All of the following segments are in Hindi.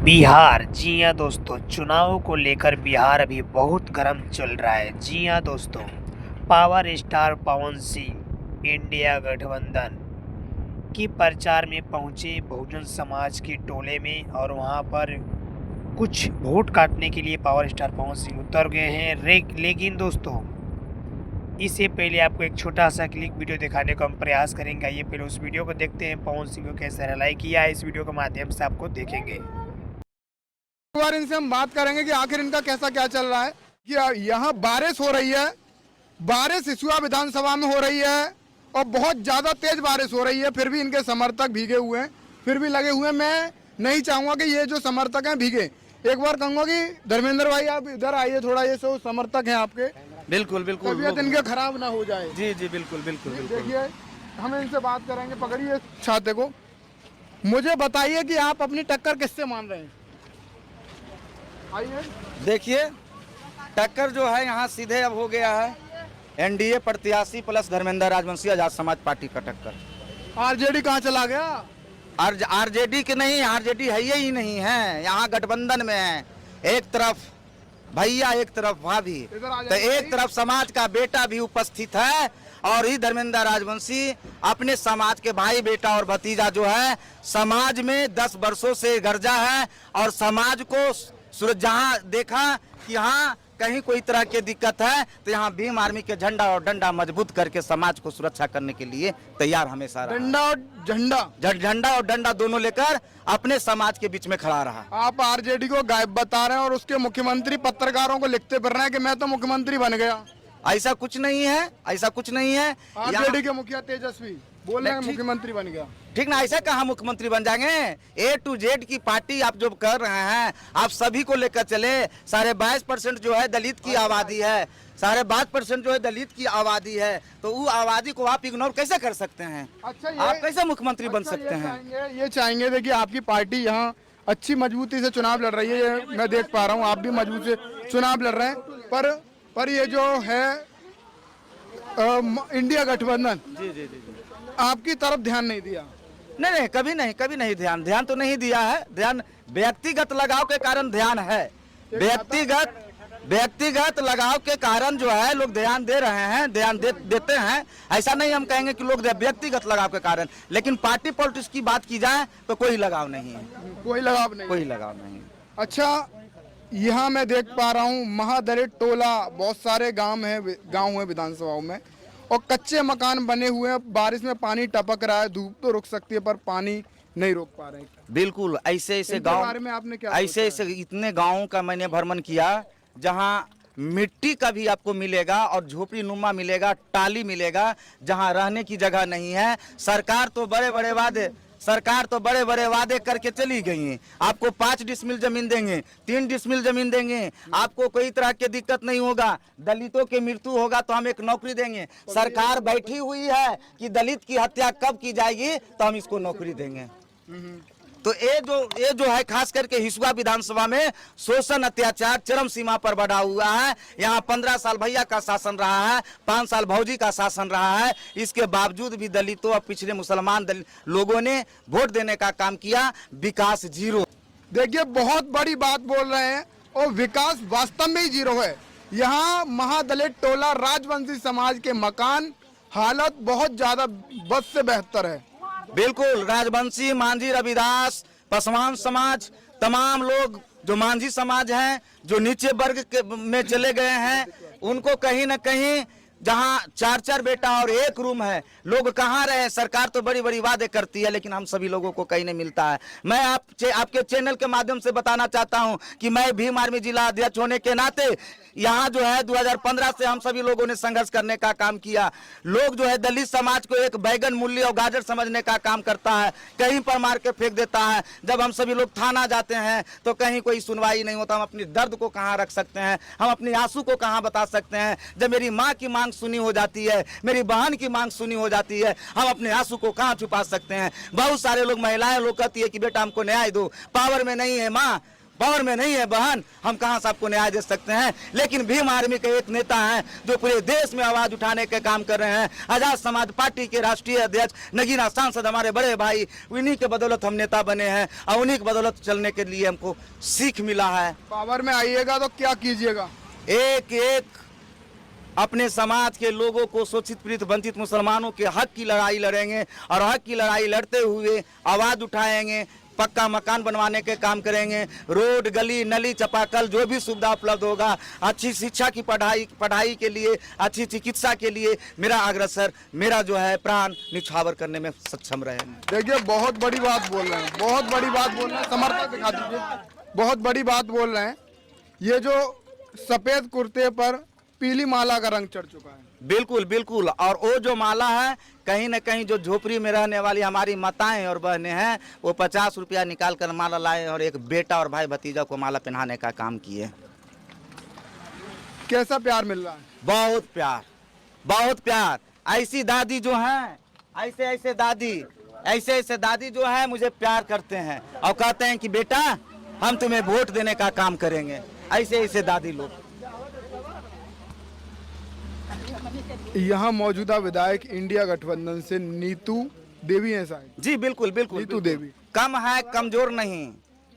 बिहार, जी हाँ दोस्तों, चुनावों को लेकर बिहार अभी बहुत गर्म चल रहा है। जी हाँ दोस्तों, power star Pawan Singh India गठबंधन की प्रचार में पहुंचे बहुजन समाज के टोले में और वहां पर कुछ वोट काटने के लिए पावर स्टार पवन सिंह उतर गए हैं। लेकिन दोस्तों, इससे पहले आपको एक छोटा सा क्लिक वीडियो दिखाने का हम प्रयास करेंगे। ये पहले उस वीडियो को देखते हैं, पवन सिंह को कैसे रिलाई किया है। इस वीडियो के माध्यम से आपको देखेंगे। एक बार इनसे हम बात करेंगे कि आखिर इनका कैसा क्या चल रहा है। कि यहाँ बारिश हो रही है, बारिश सिसुआ विधानसभा में हो रही है और बहुत ज़्यादा तेज बारिश हो रही है, फिर भी इनके समर्थक भीगे हुए हैं, फिर भी लगे हुए हैं। मैं नहीं चाहूँगा कि ये जो समर्थक हैं भीगे। एक बार कहूँगा कि धर्मेंद्र भाई आप इधर आइए थोड़ा, ये सब समर्थक हैं आपके। बिल्कुल बिल्कुल, तबीयत इनके खराब ना हो जाए। जी जी बिल्कुल बिल्कुल बिल्कुल। देखिए, हम इनसे बात करेंगे। पकड़िए छाते को, मुझे बताइए कि आप अपनी टक्कर किससे मान रहे हैं। आइए, देखिए, टक्कर जो है यहाँ सीधे अब हो गया है एनडीए प्रत्याशी प्लस धर्मेंद्र राजवंशी आजाद समाज पार्टी का टक्कर। आरजेडी कहाँ चला गया? आरजेडी के नहीं, आरजेडी है ही नहीं है, यहाँ गठबंधन में है। एक तरफ भैया, एक तरफ भाभी, तो एक तरफ समाज का बेटा भी उपस्थित है और ही धर्मेंद्र राजवंशी अपने समाज के भाई बेटा और भतीजा जो है समाज में 10 वर्षों से गर्जा है और समाज को जहाँ देखा कि यहाँ कहीं कोई तरह की दिक्कत है तो यहाँ भीम आर्मी के झंडा और डंडा मजबूत करके समाज को सुरक्षा करने के लिए तैयार हमेशा रहा। डंडा और झंडा और डंडा दोनों लेकर अपने समाज के बीच में खड़ा रहा। आप आरजेडी को गायब बता रहे हैं और उसके मुख्यमंत्री पत्रकारों को लिखते फिर रहे हैं कि मैं तो मुख्यमंत्री बन गया। ऐसा कुछ नहीं है, ऐसा कुछ नहीं है। आरजेडी के मुखिया तेजस्वी बोल रहे हैं मुख्यमंत्री बन गया। ठीक ना, ऐसा कहाँ मुख्यमंत्री बन जाएंगे। ए टू जेड की पार्टी आप जो कर रहे हैं, आप सभी को लेकर चले। 22.5% जो है दलित की आबादी है, 22.5% जो है दलित की आबादी है, तो वो आबादी को आप इग्नोर कैसे कर सकते हैं। अच्छा, आप कैसे मुख्यमंत्री बन सकते हैं। ये चाहेंगे देखिए, आपकी पार्टी यहाँ अच्छी मजबूती से चुनाव लड़ रही है, ये मैं देख पा रहा हूँ। आप भी मजबूत से चुनाव लड़ रहे हैं, पर ये जो है इंडिया गठबंधन जी, आपकी तरफ ध्यान नहीं दिया। नहीं, कभी नहीं ध्यान तो नहीं दिया है। ध्यान व्यक्तिगत लगाव के कारण ध्यान है। व्यक्तिगत लगाव के कारण जो है लोग ध्यान दे रहे हैं, देते हैं। ऐसा नहीं हम कहेंगे कि लोग व्यक्तिगत लगाव के कारण, लेकिन पार्टी पॉलिटिक्स की बात की जाए तो कोई लगाव नहीं है। कोई लगाव नहीं। अच्छा, यहाँ मैं देख पा रहा हूँ महादलित टोला, बहुत सारे गांव हैं विधानसभाओं में, और कच्चे मकान बने हुए हैं। बारिश में पानी टपक रहा है, धूप तो रुक सकती है पर पानी नहीं रोक पा रहे हैं। बिल्कुल, ऐसे गाँव में आपने क्या ऐसे इतने गाँवों का मैंने भ्रमण किया जहाँ मिट्टी का भी आपको मिलेगा और झोपड़ी नुमा मिलेगा, टाली मिलेगा, जहाँ रहने की जगह नहीं है। सरकार तो बड़े बड़े वादे करके चली गई है। आपको 5 डिसमिल जमीन देंगे, 3 डिसमिल जमीन देंगे, आपको कोई तरह की दिक्कत नहीं होगा। दलितों की मृत्यु होगा तो हम एक नौकरी देंगे। सरकार बैठी हुई है कि दलित की हत्या कब की जाएगी तो हम इसको नौकरी देंगे। तो ये जो है खास करके हिसुआ विधानसभा में शोषण अत्याचार चरम सीमा पर बढ़ा हुआ है। यहाँ 15 साल भैया का शासन रहा है, 5 साल भौजी का शासन रहा है। इसके बावजूद भी दलितों और पिछड़े मुसलमान लोगों ने वोट देने का काम किया। विकास जीरो। देखिए, बहुत बड़ी बात बोल रहे हैं और विकास वास्तव में ही जीरो है। यहाँ महादलित टोला राजवंशी समाज के मकान हालत बहुत ज्यादा बद से बेहतर है। बिल्कुल, राजवंशी, मांझी, रविदास, पासवान समाज, तमाम लोग जो मांझी समाज हैं, जो नीचे वर्ग में चले गए हैं, उनको कहीं न कहीं जहां 4 बेटा और 1 रूम है, लोग कहाँ रहे। सरकार तो बड़ी बड़ी वादे करती है लेकिन हम सभी लोगों को कहीं नहीं मिलता है। मैं आपके चैनल के माध्यम से बताना चाहता हूं कि मैं भीम आर्मी जिला अध्यक्ष होने के नाते यहाँ जो है 2015 से हम सभी लोगों ने संघर्ष करने का काम किया। लोग जो है दलित समाज को एक बैगन, मूली और गाजर समझने का काम करता है, कहीं पर मार के फेंक देता है। जब हम सभी लोग थाना जाते हैं तो कहीं कोई सुनवाई नहीं होता। हम अपनी दर्द को कहाँ रख सकते हैं, हम अपनी आंसू को कहाँ बता सकते हैं। जब मेरी माँ की मांग सुनी हो जाती है, मेरी बहन की मांग सुनी हो जाती है, हम अपने आंसू को कहाँ छुपा सकते हैं। बहुत सारे लोग, महिलाएं लोग कहती है कि बेटा हमको न्याय दो, पावर में नहीं है माँ, पावर में नहीं है बहन, हम कहां से आपको न्याय दे सकते हैं। लेकिन भीम आर्मी के एक नेता हैं जो पूरे देश में आवाज उठाने के काम कर रहे हैं। आजाद समाज पार्टी के राष्ट्रीय अध्यक्ष नगीना सांसद हमारे बड़े भाई, उन्हीं के बदौलत हम नेता बने हैं और उन्हीं की बदौलत चलने के लिए हमको सीख मिला है। पावर में आइएगा तो क्या कीजिएगा? एक एक अपने समाज के लोगों को, शोषित पीड़ित वंचित मुसलमानों के हक की लड़ाई लड़ेंगे और हक की लड़ाई लड़ते हुए आवाज उठाएंगे। पक्का मकान बनवाने के काम करेंगे, रोड गली नली चापाकल जो भी सुविधा उपलब्ध होगा, अच्छी शिक्षा की पढ़ाई के लिए, अच्छी चिकित्सा के लिए मेरा अग्रसर, मेरा जो है प्राण निछावर करने में सक्षम रहेंगे। देखिए बहुत बड़ी बात बोल रहे हैं, बहुत बड़ी बात बोल रहे हैं, समर्थन दिखा दीजिए। बहुत बड़ी बात बोल रहे हैं। ये जो सफेद कुर्ते पर पीली माला का रंग चढ़ चुका है। बिल्कुल बिल्कुल, और वो जो माला है कहीं न कहीं जो झोपड़ी में रहने वाली हमारी माताएं और बहनें हैं वो 50 रुपया निकाल कर माला लाए और एक बेटा और भाई भतीजा को माला पहनाने का काम किए। कैसा प्यार मिल रहा है? बहुत प्यार, बहुत प्यार। ऐसी दादी जो हैं, ऐसे ऐसे दादी जो है मुझे प्यार करते हैं और कहते हैं कि बेटा हम तुम्हें वोट देने का काम करेंगे। ऐसे ऐसे दादी लोग। यहाँ मौजूदा विधायक इंडिया गठबंधन से नीतू देवी हैं शायद। जी बिल्कुल बिल्कुल, नीतू देवी। कम है कमजोर नहीं,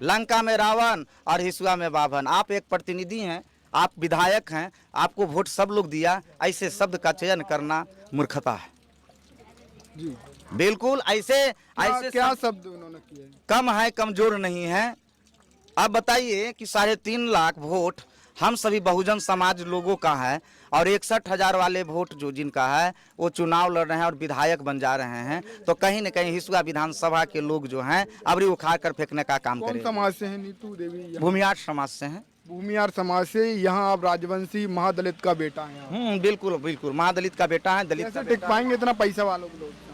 लंका में रावण और हिसुआ में बाभन। आप एक प्रतिनिधि हैं, आप विधायक हैं, आपको वोट सब लोग दिया, ऐसे शब्द का चयन करना मूर्खता है। जी बिल्कुल ऐसे क्या शब्द उन्होंने किए? कम है कमजोर नहीं है। आप बताइए कि 3.5 लाख वोट हम सभी बहुजन समाज लोगों का है और 61,000 वाले वोट जो जिनका है वो चुनाव लड़ रहे हैं और विधायक बन जा रहे हैं, तो कहीं न कहीं हिसुआ विधानसभा के लोग जो हैं अबरी उखाड़ कर फेंकने का काम कौन करेंगे। समाज से हैं नीतू देवी? भूमियार समाज से हैं। भूमियार समाज से। यहाँ आप राजवंशी महादलित का बेटा है। बिल्कुल बिल्कुल, महादलित का बेटा है, दलित कैसे का टिक बेटा। पाएंगे इतना पैसा वालों को? लोग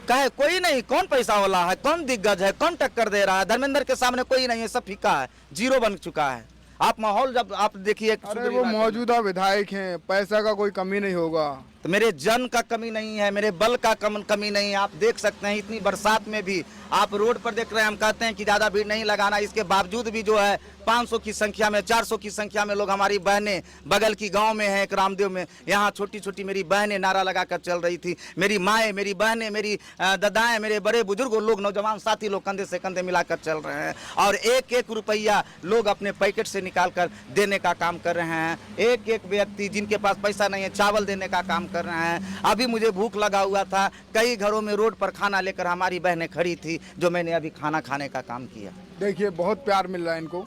कहे कोई नहीं, कौन पैसा वाला है, कौन दिग्गज है, कौन टक्कर दे रहा है? धर्मेंद्र के सामने कोई नहीं है, सब फीका है, जीरो बन चुका है। आप माहौल जब आप देखिए, अरे वो मौजूदा विधायक हैं, पैसा का कोई कमी नहीं होगा। तो मेरे जन का कमी नहीं है, मेरे बल का कमी नहीं है। आप देख सकते हैं इतनी बरसात में भी आप रोड पर देख रहे हैं, हम कहते हैं कि ज़्यादा भीड़ नहीं लगाना, इसके बावजूद भी जो है 500 की संख्या में, 400 की संख्या में लोग, हमारी बहनें बगल की गांव में है एक रामदेव में, यहाँ छोटी छोटी मेरी बहनें नारा लगा कर चल रही थी। मेरी माएँ, मेरी बहनें, मेरी दादाएँ, मेरे बड़े बुजुर्ग लोग, नौजवान साथी लोग कंधे से कंधे मिलाकर चल रहे हैं और एक एक रुपया लोग अपने पैकेट से निकाल कर देने का काम कर रहे हैं। एक एक व्यक्ति जिनके पास पैसा नहीं है चावल देने का काम कर रहे हैं। अभी मुझे भूख लगा हुआ था, कई घरों में रोड पर खाना लेकर हमारी बहनें खड़ी थी, जो मैंने अभी खाना खाने का काम किया। देखिए बहुत प्यार मिल रहा है इनको।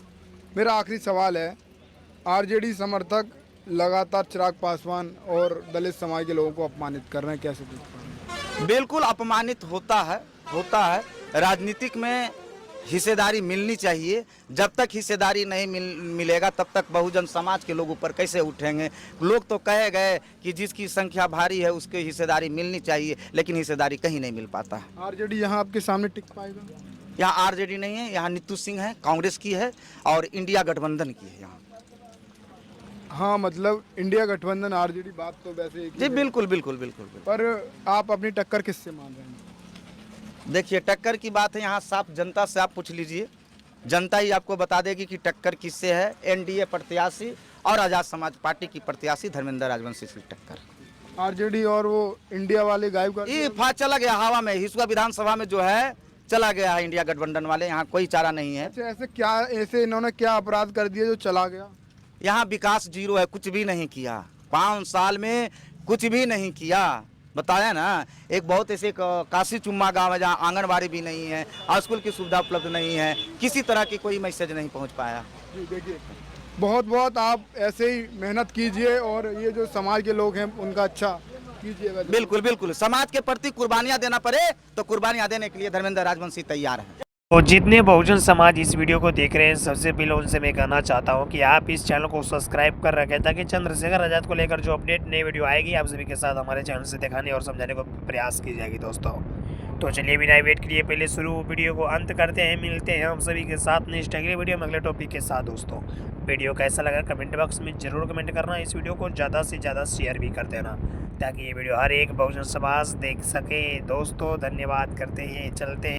मेरा आखिरी सवाल है, आरजेडी समर्थक लगातार चिराग पासवान और दलित समाज के लोगों को अपमानित कर रहे हैं, कैसे देख पा रहे हैं? बिल्कुल अपमानित होता है। राजनीतिक में हिस्सेदारी मिलनी चाहिए। जब तक हिस्सेदारी नहीं मिलेगा तब तक बहुजन समाज के लोग ऊपर कैसे उठेंगे? लोग तो कहे गए कि जिसकी संख्या भारी है उसके हिस्सेदारी मिलनी चाहिए, लेकिन हिस्सेदारी कहीं नहीं मिल पाता है। आरजेडी यहाँ आपके सामने टिक पाएगा? यहाँ आरजेडी नहीं है, यहाँ नीतू सिंह है, कांग्रेस की है और इंडिया गठबंधन की है यहाँ। हाँ मतलब इंडिया गठबंधन आरजेडी, बात तो वैसे एक ही जी है। बिल्कुल बिल्कुल बिल्कुल। पर आप अपनी टक्कर किससे मान रहे हैं? देखिए टक्कर की बात है, यहाँ साफ जनता से आप पूछ लीजिए, जनता ही आपको बता देगी कि टक्कर किससे है। एनडीए प्रत्याशी और आजाद समाज पार्टी की प्रत्याशी धर्मेंद्र राजवंशी से टक्कर। आरजेडी और वो इंडिया वाले गायब कर ये चला गया हवा में, हिसुआ विधानसभा में जो है चला गया है इंडिया गठबंधन वाले, यहाँ कोई चारा नहीं है। ऐसे इन्होंने क्या अपराध कर दिया जो चला गया? यहाँ विकास जीरो है, कुछ भी नहीं किया 5 साल में, कुछ भी नहीं किया। बताया ना, एक बहुत ऐसे काशी चुम्मा गांव है जहाँ आंगनबाड़ी भी नहीं है, स्कूल की सुविधा उपलब्ध नहीं है, किसी तरह की कोई मैसेज नहीं पहुंच पाया। जी देखिए, बहुत बहुत आप ऐसे ही मेहनत कीजिए और ये जो समाज के लोग हैं उनका अच्छा कीजिएगा। बिल्कुल बिल्कुल, समाज के प्रति कुर्बानियां देना पड़े तो कुर्बानियां देने के लिए धर्मेंद्र राजवंशी तैयार है। तो जितने बहुजन समाज इस वीडियो को देख रहे हैं, सबसे पहले उनसे मैं कहना चाहता हूं कि आप इस चैनल को सब्सक्राइब कर रखें ताकि चंद्रशेखर आजाद को लेकर जो अपडेट नई वीडियो आएगी आप सभी के साथ हमारे चैनल से दिखाने और समझाने को प्रयास की जाएगी दोस्तों। तो चलिए बिना वेट किए पहले शुरू वीडियो को अंत करते हैं। मिलते हैं हम सभी के साथ नेक्स्ट अगले वीडियो में अगले टॉपिक के साथ दोस्तों। वीडियो कैसा लगा कमेंट बॉक्स में ज़रूर कमेंट करना, इस वीडियो को ज़्यादा से ज़्यादा शेयर भी कर देना ताकि ये वीडियो हर एक बहुजन समाज देख सके दोस्तों। धन्यवाद करते हैं, चलते हैं।